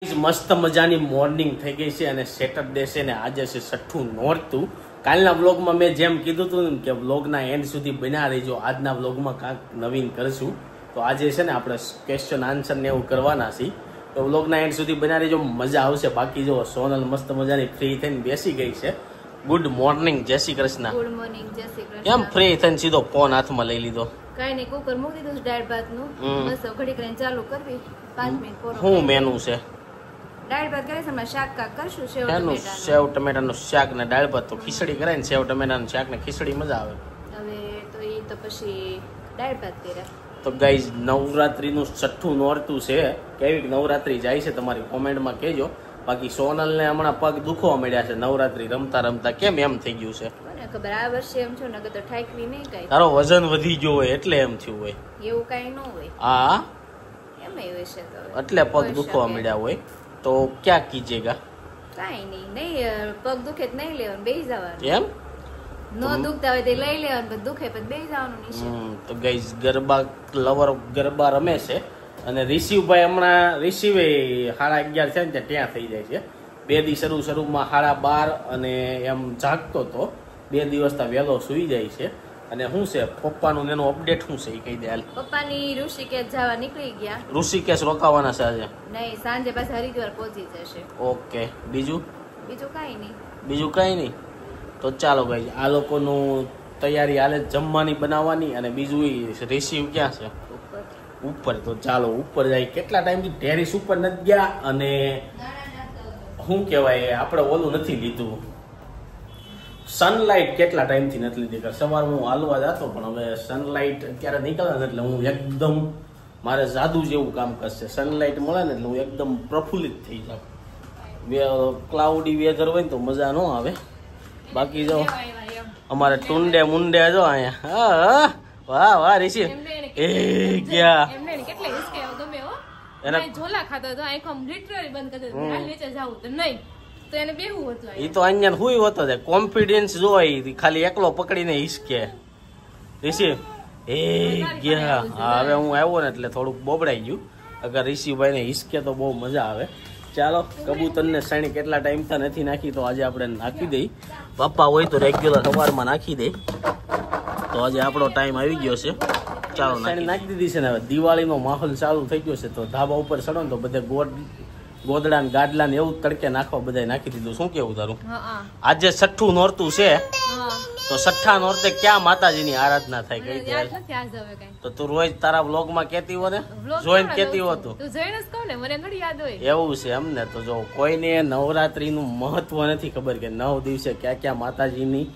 મસ્ત મજાની મોર્નિંગ થઈ ગઈ છે અને સેટરડે છે ને આજે છે છઠ્ઠું નોરતું. કાલના વ્લોગમાં મેં જેમ કીધું હતું ને કે વ્લોગના એન્ડ સુધી બન્યા રહીજો. આજના વ્લોગમાં કાંઈક નવીન કરશું. તો આજે છે ને આપણે ક્વેશ્ચન આન્સર ને એવું કરવાના છીએ. તો વ્લોગના એન્ડ સુધી બન્યા રહીજો, મજા આવશે. બાકી જો સોનલ મસ્ત મજાની ફ્રી થઈને બેસી ગઈ છે. ગુડ મોર્નિંગ, જય શ્રી કૃષ્ણ. ગુડ મોર્નિંગ, જય શ્રી કૃષ્ણ. કેમ ફ્રી થઈને સીધો ફોન હાથમાં લઈ લીધો? કાઈ નહીં, કુકર મૂકી દીધું દાળ ભાત નું. બસ ઘડી કરીને ચાલુ કરવી, 5 મિનિટ પૂરો. શું મેનુ છે? દાળ ભાત કરે છે, હમણાં શાક કાક કરશું. સેવ ટમેટાનું શાક ને દાળ ભાત. તો ખીચડી કરાય ને સેવ ટમેટાનું શાક ને ખીચડી મજા આવે. હવે તો એ તો પછી દાળ ભાત કર્યા. તો ગાઈઝ નવરાત્રીનું છઠ્ઠું નોરતું છે. કેવી નવરાત્રી જાય છે તમારી કોમેન્ટમાં કહેજો. બાકી સોનલને હમણાં પગ દુખવા મળ્યા છે નવરાત્રી રમતા રમતા. કેમ એમ થઈ ગયું છે? કોને ખબર, આ વર્ષે એમ છો ને તો ઠાકવી નહીં કઈ. તારો વજન વધી ગયો હોય એટલે એમ થયું હોય. એવું કઈ ન હોય. હા એમ હોય છે તો એટલે પગ દુખવા મળ્યા હોય. તો ક્યાં કીજેગા? કાઈ નહીં પગ દુખે તો નહીં લેવાનું, બેસી જવાનું. એમ ન દુખતા હોય તો લઈ લેવાનું, દુખે પછી બેસી જવાનું નીચે. તો ગાઈઝ ગરબા લવર ગરબા રમે છે અને રિશિવભાઈ હમણાં રિશિવે 11:30 છે ને ત્યાં થઈ જાય છે. 2 દી શરૂમાં 12:30 અને એમ જાગતો તો. 2 દિવસ તા વહેલો સુઈ જાય છે. અને શું છે પપ્પાનું એનું અપડેટ શું છે એ કહી દે હાલ. પપ્પાની ઋષિકેશ જવા નીકળી ગયા. ઋષિકેશ રોકાવાના છે આજે? નહીં, સાંજે પાછા હરિદ્વાર પહોંચી જશે. ઓકે, બીજું કાઈ નહીં. બીજું કઈ નહીં. તો ચાલો ગાઈઝ આ લોકોનું તૈયારી હાલે જમવાની બનાવવાની. અને બીજું રિસીવ ક્યાં છે? ઉપર. તો ચાલો ઉપર જાય. કેટલા ટાઈમથી ટેરેસ ઉપર નથી ગયા. અને શું કહેવાય આપણે ઓલું નથી લીધું સનલાઇટ. કેટલા ટાઈમથી નથી લીધી. સવાર હું હાલવા જતો પણ હવે સનલાઇટ અત્યારે નીકળે ને એટલે હું એકદમ મારે જાદુ જેવું કામ કરશે. સનલાઇટ મળે ને એટલે હું એકદમ પ્રફુલ્લિત થઈ જાઉં. ક્લાઉડી વેધર હોય ને તો મજા ન આવે. બાકી જો અમારે ટુંડે મુંડે જો અહીંયા. વાહ વાહ રિશી એ ગયા એને ઝોલા ખાતો હતો, આંખો લિટરલી બંધ કરી દીધો. નીચે જાવું તો નહીં તો એને બેહવું હતું. ઈ તો અહીંયા હુઈ હોતો છે. કોન્ફિડન્સ જોઈ ખાલી એકલો પકડીને હિસકે. રિશી એ ગયા. હવે હું આવ્યો ને એટલે થોડુંક બોબડાઈ ગયું. અગર રિશીભાઈ ને હિસકે તો બહુ મજા આવે. ચાલો કબૂતર ને સાણી કેટલા ટાઈમ થી નથી નાખી તો આજે આપણે નાખી દઈ. પપ્પા હોય તો રેગ્યુલર સવારમાં નાખી દે. તો આજે આપણો ટાઈમ આવી ગયો છે. ચાલો નાખી દીધી છે ને. હવે દિવાળીનો માહોલ ચાલુ થઈ ગયો છે તો ધાબા ઉપર ચડો ને તો બધે ગોદડા ને ગાડલા ને એવું તડકે નાખવા બધા નાખી દીધું. શું કેવું તારું? આજે છઠ્ઠું નોરતું છે તો છઠ્ઠા નોરતે ક્યાં માતાજીની આરાધના થાય કઈ દે. તો તું રોજ તારા વ્લોગ માં કેતી હો ને, જોઈને કેતી હો તું. એવું છે એમને? તો જો કોઈને નવરાત્રી નું મહત્વ નથી ખબર કે 9 દિવસે ક્યાં ક્યાં માતાજીની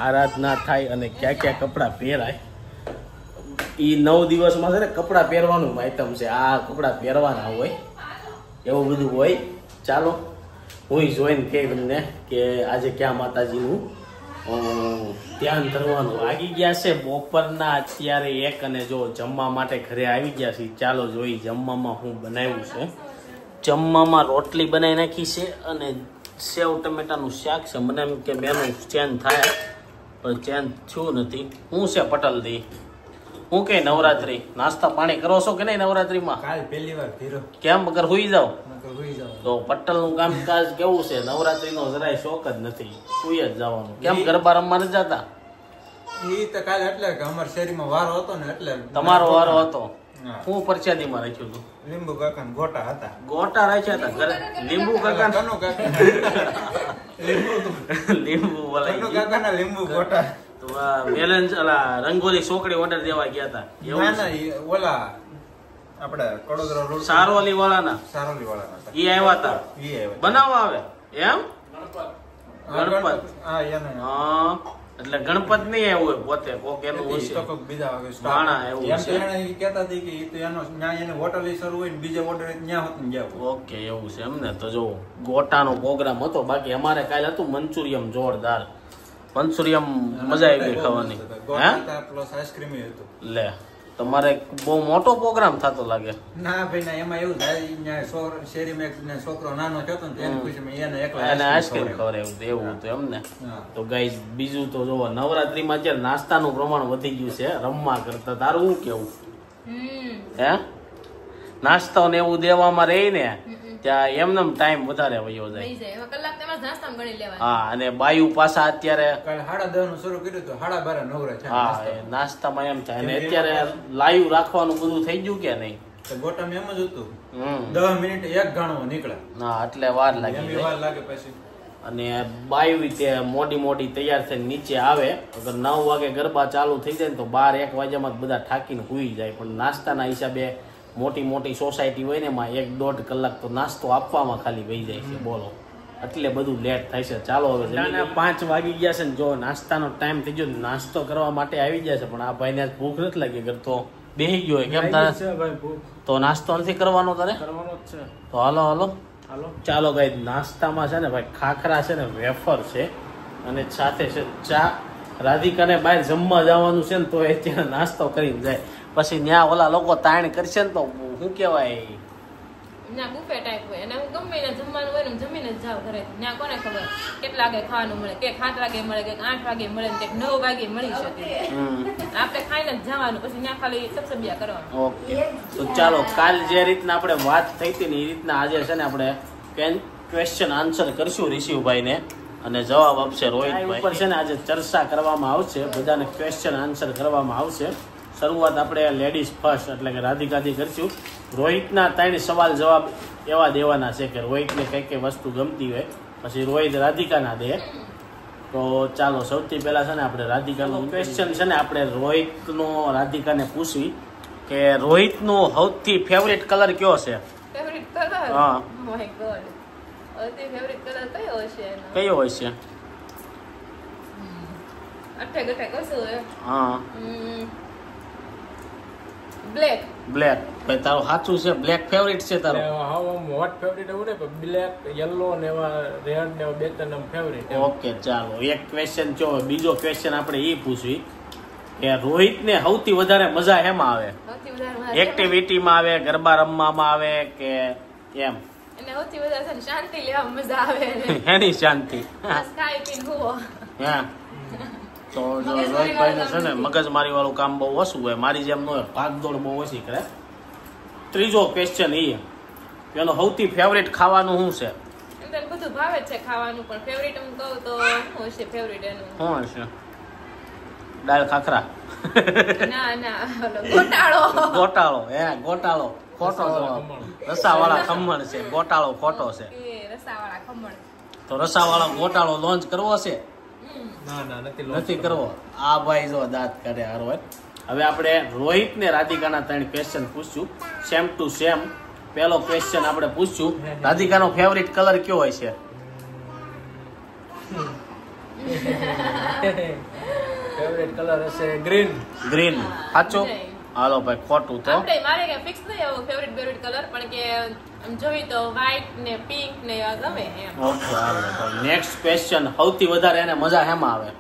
આરાધના થાય અને ક્યાં ક્યાં કપડા પહેરાય. ઈ 9 દિવસમાં છે ને કપડા પહેરવાનું આઈટમ છે. આ કપડા પહેરવાના હોય એવું બધું હોય. ચાલો હું જોઈને કે તમને કે આજે ક્યાં માતાજીનું ધ્યાન ધરવાનું. આગી ગયા છે બપોરના અત્યારે 1 અને જો જમવા માટે ઘરે આવી ગયા છે. ચાલો જોઈ જમવામાં હું બનાવ્યું છે. જમવામાં રોટલી બનાવી નાખી છે અને સેવ ટમેટાનું શાક છે. મને એમ કે બેનું ચેન્જ થાય પણ ચેન્જ થયું નથી. હું છે પટલથી હું કે નવરાત્રી નાસ્તા પાણી કરો છો કે નહીં નવરાત્રીમાં? કાલ પહેલી વાર કર્યો. કેમ વગર હુઈ જાવ? તો પટલ નું કામકાજ કેવું છે? નવરાત્રી નો જરાય શોખ જ નથી, સુઈ જ જવાનું. કેમ ગરબા રમવા નથી જતા? ઈ તો કાલે એટલે કે અમાર શેરીમાં વારો હતો ને એટલે. તમારો વારો હતો? હું પ્રસાદીમાં રાખ્યું હતું. લીંબુ કાકા ગોટા હતા. ગોટા રાખ્યા હતા ઘરે? લીંબુ કાકા કનુ કાકા લીંબુ કનુ કાકા ના લીંબુ ગોટા. તો બેલેન્સ અલા રંગોલી છોકરી ઓર્ડર દેવા ગયા હતા. ના ના ઓલા આપણે કડોદરા રોડ સારોલી વાળાના સારોલી વાળાના ઈ આવ્યા હતા. ઈ આવ્યા બનાવવા આવે એમ? ગણપત હા એને હા એટલે ગણપત નહીં આવ્યો હોય પોતે કોક એનું હશે તો કોક બીજા આવે માણા એવું એમ છે. તો એને કહેતા હતી કે ઈ તો એનો ન્યા એને હોટલ ઈ શરૂ હોય ને બીજે ઓર્ડર ન્યા હોત ને જાવ. ઓકે એવું છે એમ ને? તો જો ગોટાનો પ્રોગ્રામ હતો. બાકી અમારે કાલે હતું મંચુરિયમ જોરદાર. મંચુરિયમ મજા આવી ગઈ ખાવાની. ગોટા પ્લસ આઈસ્ક્રીમ હતું. લે તમારે બહુ મોટો પ્રોગ્રામ થતો લાગે. ના ભાઈ ના, એમાં એવું થાય શેરીમાં એક છોકરો નાનો હતો ને એને ખુશીમાં એને એકલા એને આઈસ્ક્રીમ ખવડાવ્યું એવું હતું એમ ને? તો ગાઈસ બીજું તો જો નવરાત્રીમાં અત્યારે નાસ્તાનું પ્રમાણ વધી ગયું છે રમવા કરતા. તારું શું કેવું? હે નાસ્તો ને એવું દેવામાં રહી ને ત્યાં એમનેમ ટાઈમ વધારે વયો જાય. થઈ જાય. હવે કલાક તમારે નાસ્તામાં ગણી લેવાનું. હા, અને બાયુ પાછા અત્યારે કાલે 10:30 નું શરૂ કર્યું તો 12:30 નવરા છે હા એ નાસ્તામાં એમ થાય. અને અત્યારે લાઈવ રાખવાનું બધું થઈ ગયું કે નહીં? તો ગોટામાં એમ જ હતું 10 મિનિટ એક ગાણો નીકળે. હા, એટલે વાર લાગી એમ જાય. વાર લાગે પછી. અને બાયુ રીતે મોડી તૈયાર થઈને નીચે આવે. અગર 9 વાગે ગરબા ચાલુ થઈ જાય ને તો 12-1 વાગ્યામાં જ બધા થાકીને સૂઈ જાય. પણ નાસ્તાના હિસાબે મોટી સોસાયટી હોય ને એમાં 1-1.5 કલાક તો નાસ્તો આપવામાં ખાલી વહી જાય છે. બોલો, એટલે બધું લેટ થાય છે. ચાલો હવે 5 વાગી ગયા છે ને જો નાસ્તાનો ટાઈમ થઈ ગયો, નાસ્તો કરવા માટે આવી ગયા છે. પણ આ ભાઈને આજ ભૂખ નથી લાગી. અગર તો બેહી ગયો હોય કેમ તારે? તો નાસ્તો નથી કરવાનો તારે? કરવાનો જ છે. તો હાલો હાલો ચાલો ભાઈ, નાસ્તામાં છે ને ભાઈ ખાખરા છે ને વેફર છે અને સાથે છે ચા. રાધિકાને બહાર જમવા જવાનું છે ને તો એ ત્યાં નાસ્તો કરીને જાય. પછી ત્યાં ઓલા લોકો તાણ કરશે ને તો શું કહેવાય, ના બુફે ટાઈપ હોય અને હું ગમે એને જમવાનું હોય ને જમીને જ જાવ ઘરે. ત્યાં કોને ખબર કેટલા વાગે ખાવાનું મળે, કે 7 વાગે મળે, કે 8 વાગે મળે, કે 9 વાગે મળી શકે. આપણે ખાઈને જ જવાનું, પછી ત્યાં ખાલી સબસબિયા કરવાનું. ઓકે. તો ચાલો, કાલ જે રીતના આપણે વાત થઈ હતી ને એ રીતના આજે છે ને આપણે ક્વેશ્ચન આન્સર કરશું ઋષિભાઈને અને જવાબ આપશે રોહિતભાઈ. ઉપર છે ને આજે ચર્ચા કરવામાં આવશે, બધાને ક્વેશ્ચન આન્સર કરવામાં આવશે. શરૂઆત આપણે લેડીઝ ફર્સ્ટ એટલે કે રાધિકાથી કરશું. રોહિતના 3 સવાલ જવાબ એવા દેવાના છે કે રોહિતને કઈ વસ્તુ ગમતી હોય, પછી રોહિત રાધિકાના દે. તો ચાલો, સૌથી પહેલા છે ને આપણે રાધિકાનો ક્વેશ્ચન છે ને આપણે રોહિતનો રાધિકાને પૂછવી કે રોહિતનો સૌથી ફેવરેટ કલર કયો છે? Favourite colour? હા. Oh my god. સૌથી ફેવરિટ કલર કયો હશે એનો? કયો હોય છે? અઠે કશું હોય? હા, બ્લેક. બ્લેક. ભાઈ તારું સાચું છે, બ્લેક ફેવરિટ છે તારો? હોટ ફેવરિટ એવું ને, બ્લેક, યલો ને એવા રેડ ને એવા 2-3 ફેવરિટ. ઓકે, ચાલો એક ક્વેશ્ચન જો. બીજો ક્વેશ્ચન આપણે એ પૂછવી કે રોહિતને સૌથી વધારે મજા હેમાં આવે? સૌથી વધારે એક્ટિવિટીમાં આવે, ગરબા રમવામાં આવે કે એમ? એને સૌથી વધારે છે ને શાંતિ લેવામાં મજા આવે. એની શાંતિ. બસ ખાઈ પીને હુવો. હા, તો જો રોહિતભાઈને છે ને મગજમારી વાળું કામ બહુ ઓછું હોય, મારી જેમ ન હોય, ભાગદોડ બહુ ઓછી કરે. ત્રીજો ક્વેશ્ચન એ એનો સૌથી ફેવરેટ ખાવાનું શું છે? એમ તો બધું ભાવે જ છે ખાવાનું, પણ ફેવરિટ હું કહું તો શું હશે ફેવરિટ એનું? શું છે? દાળ ખાખરા? ના ઓલો ગોટાળો. ગોટાળો ખોટો જવાબ. રસાવાળા ખમણ છે, ગોટાળો ખોટો છે. એ રસાવાળા ખમણ. તો રસાવાળા ગોટાળો લોન્ચ કરવો છે? ના નથી કરવો. આ ભાઈ જો દાંત કરે હારો. હવે આપણે રોહિત ને રાધિકાના 3 ક્વેશ્ચન પૂછશું, સેમ ટુ સેમ. પહેલો ક્વેશ્ચન આપણે પૂછશું, રાધિકાનો ફેવરિટ કલર કયો હોય છે? ફેવરિટ કલર હશે ગ્રીન. સાચું? હાલો ભાઈ, ખોટું. તો આપણે મારે કે ફિક્સ નહીં આવો ફેવરિટ કલર, પણ કે આમ જોઈ તો વ્હાઈટ ને પિંક ને એવા ગમે એમ. ઓકે, હાલો તો નેક્સ્ટ ક્વેશ્ચન, સૌથી વધારે એને મજા હેમાં આવે?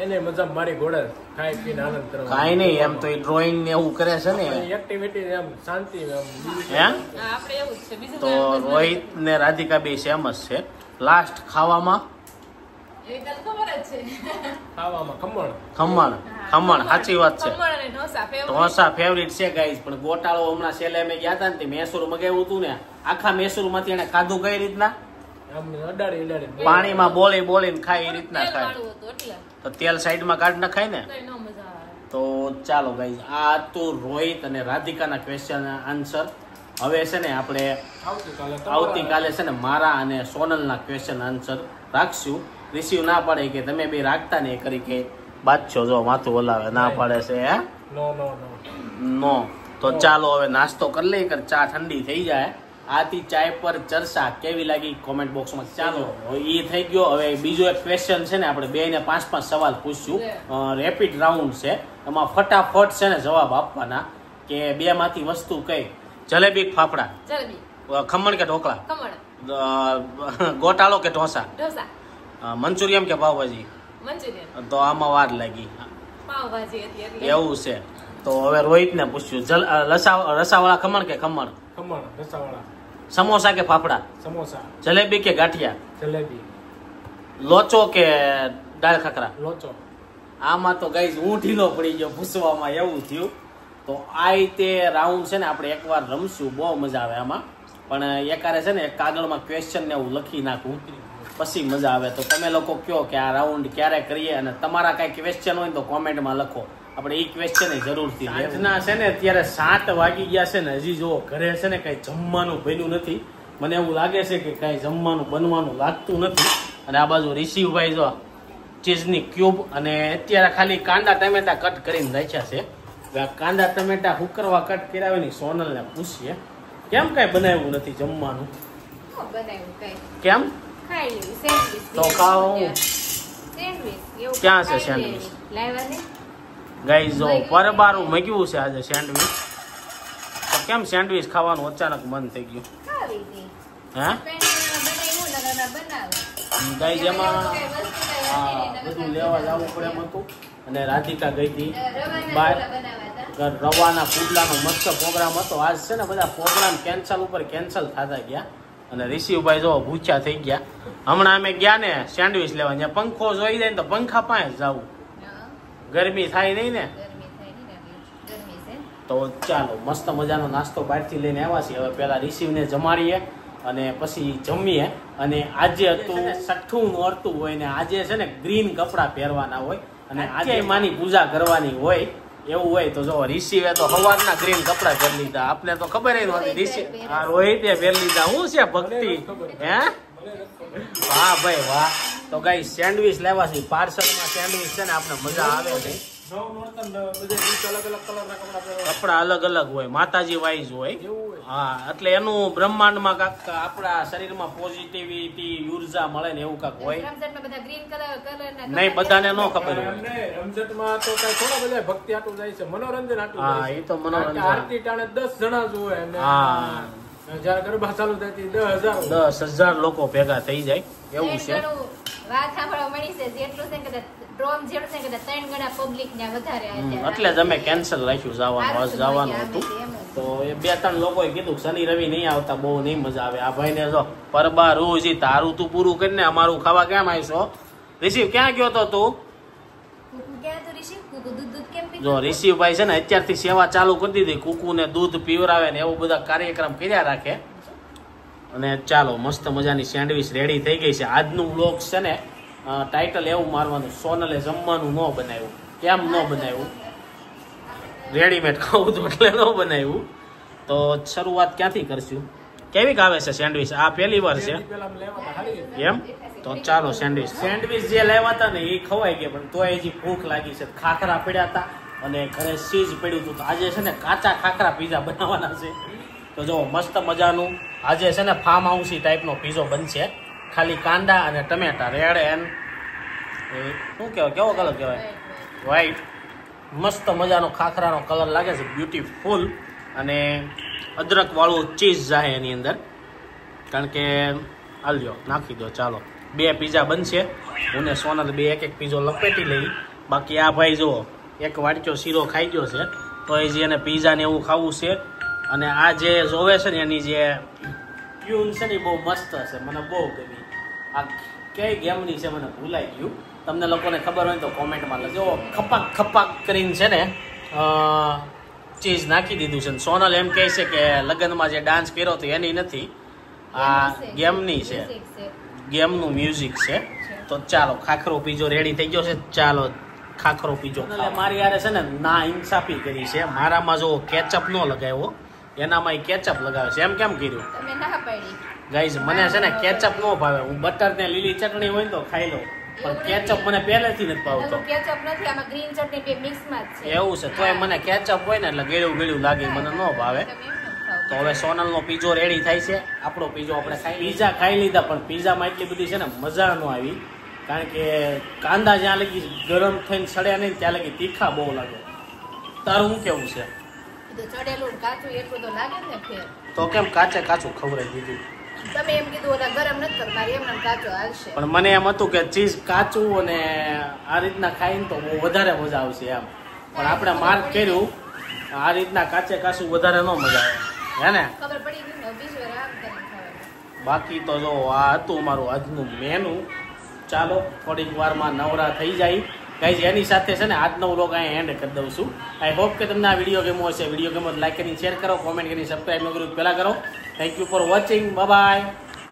એને મજા મારી ઘોડે ખાઈ પીને આનંદ કરવા. કાંઈ નહીં, એમ તો એ ડ્રોઈંગ ને એવું કરે છે ને, એક્ટિવિટી એમ શાંતિ એમ. હે? આપણે એવું જ છે, બીજું તો રોહિત ને રાધિકા બે સેમ જ છે. લાસ્ટ ખાવામાં? એ તને ખબર જ છે. ખાવામાં ખમણ સાચી વાત છે. ખમણ અને ઢોસા favorite. ઢોસા ફેવરિટ છે ગાઈસ. પણ ગોટાળો હમણાં છેલ્લે અમે ગયા હતા ને તે મૈસૂર મગાવ્યું હતું ને, આખા મૈસૂર માંથી એને ખાધું કઈ રીતના? આમ અડાડી પાણીમાં બોલીને ખાય એ રીતના તેલ ખાય. વાળું હતું એટલે તો તેલ સાઈડમાં કાઢ નખાય ને. તોય નો મજા આવે. તો ચાલો ગાઈસ, આ તો રોહિત અને રાધિકાના ક્વેશ્ચન આન્સર. હવે છે ને આપણે આવતીકાલે છે ને મારા અને સોનલના ક્વેશ્ચન આન્સર રાખશું. રિસીવ ના પડે કે તમે બે રાખતા ને એ કરી કે બાદશો જો માથું બોલાવે ના પાડે છે. હે નો. તો ચાલો હવે નાસ્તો કરી લઈએ, ચા ઠંડી થઈ જાય. આથી ચાય પર ચર્ચા કેવી લાગી કોમેન્ટ બોક્સમાં. ચાલો એ થઈ ગયો. હવે બીજો એક ક્વેશ્ચન છે ને આપણે 2 ને 5 સવાલ પૂછશું. રેપિડ રાઉન્ડ છે, એમાં ફટાફટ છે ને જવાબ આપવાના કે 2 માંથી વસ્તુ કઈ? જલેબી કે ફાફડા? જલેબી. ખમણ કે ઢોકળા? ખમણ. ગોટાળો કે ઢોસા? ઢોસા. મંચુરિયન કે પાવભાજી? મંચુરિયન. તો આમાં વાર લાગી. પાવભાજી હતી એટલે. એવું છે. તો હવે રોહિત ને પૂછ્યું, રસાવાળા ખમણ કે ખમણ? રસાવાળા. સમોસા કે ફાફડા? સમોસા. જલેબી કે ગાંઠિયા? જલેબી. લોચો કે દાળ ખાખરા? લોચો. આમાં તો ગાઈસ હું ઢીલો પડી ગયો પૂછવામાં, એવું થયું. તો આ રીતે રાઉન્ડ છે ને આપણે એકવાર રમશું, બહુ મજા આવે આમાં. પણ એકારે છે ને એક કાગળમાં ક્વેશ્ચન ને એવું લખી નાખું પછી મજા આવે. તો તમે લોકો કહો કે આ રાઉન્ડ ક્યારે કરીએ અને તમારા કાંઈ ક્વેશ્ચન હોય તો કોમેન્ટમાં લખો. આપણે એ ક્વેશ્ચન જરૂરથી. આજના છે ને અત્યારે 7 વાગી ગયા છે ને હજી જો ઘરે છે ને કાંઈ જમવાનું બન્યું નથી. મને એવું લાગે છે કે કાંઈ જમવાનું બનવાનું લાગતું નથી. અને આ બાજુ રિશિવભાઈ જો ચીઝની ક્યુબ અને અત્યારે ખાલી કાંદા ટમેટા કટ કરીને રાખ્યા છે. કાંદા ટમેટા હુકરવા કટ કરાવીને સોનલને પૂછીએ કેમ કાંઈ બનાવ્યું નથી જમવાનું. કેમ તો ખાઓ. ક્યાં છે સેન્ડવીચ? ગાઈસ જો પરબારું મૂક્યું છે આજે સેન્ડવીચ. તો કેમ સેન્ડવીચ ખાવાનું અચાનક મન થઈ ગયું? હે ગાઈસ એમાં બધું લેવા જવું પડે એમ હતું. અને રાધિકા ગઈ હતી બહાર. રવાના પુડલાનો મસ્ત પ્રોગ્રામ હતો. આજ છે ને બધા પ્રોગ્રામ કેન્સલ ઉપર કેન્સલ થતા ગયા. અને રિશિવભાઈ જો ભૂખ્યા થઈ ગયા. હમણાં અમે ગયા ને સેન્ડવીચ લેવા, ત્યાં પંખો જોઈ જાય ને તો પંખા પાસે જવું. ગરમી થાય નહીં ને. તો ચાલો મસ્ત મજાનો નાસ્તો બહારથી લઈને આવ્યા છીએ. હવે પેલા રિશિવને જમાડીએ અને પછી જમીએ. અને આજે હતું 6ઠું નોરતું હોય ને આજે છે ને ગ્રીન કપડાં પહેરવાના હોય અને આજે માની પૂજા કરવાની હોય. એવું હોય તો જો રિશિવે તો સવારના ગ્રીન કપડા પહેરી લીધા. આપને તો ખબર નથી. રિશિવ આ રોહિતે પહેરી લીધા. શું છે ભક્તિ? હે વાહ ભાઈ વાહ. તો ગાઈ સેન્ડવીચ લેવા છે. પાર્સલમાં સેન્ડવીચ છે ને આપણે મજા આવે છે. કપડા અલગ અલગ હોય, માતાજી વાઇઝ હોય. હા એટલે એનું બ્રહ્માંડમાં કાંક આપણા શરીરમાં પોઝિટિવિટી ઉર્જા મળે ને એવું કાંક હોય. નહીં બધાને ન ખબર હોય. રમઝટમાં તો કઈ થોડા બધા ભક્તિ આટું જાય છે, મનોરંજન આટું. હા એ તો મનોરંજન. આરતી ટાણે 10 જણા જોવે. હા જયારે ગરબા ચાલુ થાય 10,000 લોકો ભેગા થઈ જાય એવું છે. વાત સાંભળવા મળી છે જેટલું છે કે ડ્રોમ જેટલું છે કે 3 ગણા પબ્લિક ને વધારે એટલે જ અમે કેન્સલ રાખ્યું જવાનું હતું. તો એ 2-3 લોકોએ કીધું શનિ રવિ નહીં આવતા, બહુ નહીં મજા આવે. આ ભાઈને જો પરબા રોજી તારું તું પૂરું કરીને અમારું ખાવા કેમ આવીશો? રિશિવ ક્યાં ગયો તો તું? જો રિશિવભાઈ છે ને અત્યારથી સેવા ચાલુ કરી દીધી. કુકુને દૂધ પીવરાવે ને એવું બધા કાર્યક્રમ કર્યા રાખે. અને ચાલો મસ્ત મજાની સેન્ડવીચ રેડી થઈ ગઈ છે. આજનું વ્લોગ છે ને ટાઇટલ એવું મારવાનું સોનલે જમવાનું ન બનાવ્યું. કેમ ન બનાવ્યું? રેડીમેડ ખાવું હતું એટલે ન બનાવ્યું. તો શરૂઆત ક્યાંથી કરશું? કેવી આવે છે સેન્ડવીચ? આ પહેલી વાર છે એમ? તો ચાલો સેન્ડવીચ જે લેવા હતા ને એ ખવાઈ ગયા પણ તોય હજી ભૂખ લાગી છે. ખાખરા પડ્યા હતા અને ઘરે ચીઝ પડ્યું હતું. તો આજે છે ને કાચા ખાખરા પીઝા બનાવવાના છે. તો જો મસ્ત મજાનું આજે છે ને ફાર્મ હાઉસી ટાઈપનો પીઝો બનશે. ખાલી કાંદા અને ટમેટા રેડ એન્ડ શું કહેવાય, કેવો કલર કહેવાય? વ્હાઈટ. મસ્ત મજાનો ખાખરાનો કલર લાગે છે, બ્યુટીફુલ. અને અદરક વાળું ચીઝ જાય એની અંદર, કારણ કે હાલ્યો નાખી દો. ચાલો 2 પીઝા બનશે. હું ને સોનલ 2 એક પીઝો લપેટી લઈ. બાકી આ ભાઈ જો એક વાટક્યો શીરો ખાઈ ગયો છે તો એ જે એને પીઝા ને એવું ખાવું છે. અને આ જે જોવે છે ને એની જે ટ્યુન છે ને બહુ મસ્ત છે, મને બહુ ગમી. આ કઈ ગેમની છે મને ભૂલાઈ ગયું. તમને લોકોને ખબર હોય તો કોમેન્ટમાં લખજો. ખપાક ખપાક કરીને છે ને ચીઝ નાખી દીધું છે. સોનલ એમ કહે છે કે લગ્નમાં જે ડાન્સ કર્યો હતો એની નથી, આ ગેમની છે, ગેમનું મ્યુઝિક છે. તો ચાલો ખાખરો પીઝો રેડી થઈ ગયો છે. ચાલો ખાખરો પીઝો. મારી યારે છે ને ના ઇન્સાફી કરી છે. મારામાં જો કેચઅપ ન લગાવ્યો, એનામાં કેચઅપ લગાવે છે. એમ કેમ કર્યું ગાઈઝ? મને છે ને કેચઅપ ન ભાવે. હું બટર ને લીલી ચટણી હોય ને તો ખાઈ લઉં, પણ કેચઅપ મને પહેલેથી નથી ભાવતો. એવું છે તોય મને કેચઅપ હોય ને એટલે ગળ્યું ગળ્યું લાગે, મને ન ભાવે. તો હવે સોનલનો પીઝો રેડી થાય છે. આપણો પીઝો આપણે પીઝા ખાઈ લીધા પણ પીઝામાં એટલી બધી છે ને મજા ન આવી, કારણ કે કાંદા જ્યાં લગી ગરમ થઈને સડ્યા નહીં ત્યાં લગી તીખા બહુ લાગે. તારું શું કેવું છે? તો કેમ કાચે કાચું ખવડાવી દીધું? તમે એમ કીધું ઓલા ગરમ નથી કરતા, એમને કાચો હાલશે. પણ મને એમ હતું કે ચીઝ કાચું અને આ રીતના ખાઈને તો બહુ વધારે મજા આવશે એમ. પણ આપણે માર્ક કર્યું આ રીતના કાચે કાચું વધારે ન મજા આવે, હે ને? ખબર પડી ગઈ ને બીજી વાર આમ કરીને ખાવાનું. બાકી તો જો આ હતું મારું આજનું મેનુ. ચાલો થોડીક વારમાં નવરા થઈ જાય ગાઈઝ. એની સાથે છે ને આજનો વ્લોગ અહીંયા એન્ડ કરી દઉં છું. આઈ હોપ કે તમને આ વિડીયો ગમ્યો હશે. વિડીયો ગમ્યો તો લાઈક કરીને શેર કરો, કોમેન્ટ કરીને સબસ્ક્રાઈબ ન કર્યું પહેલાં કરો. Thank you for watching. By.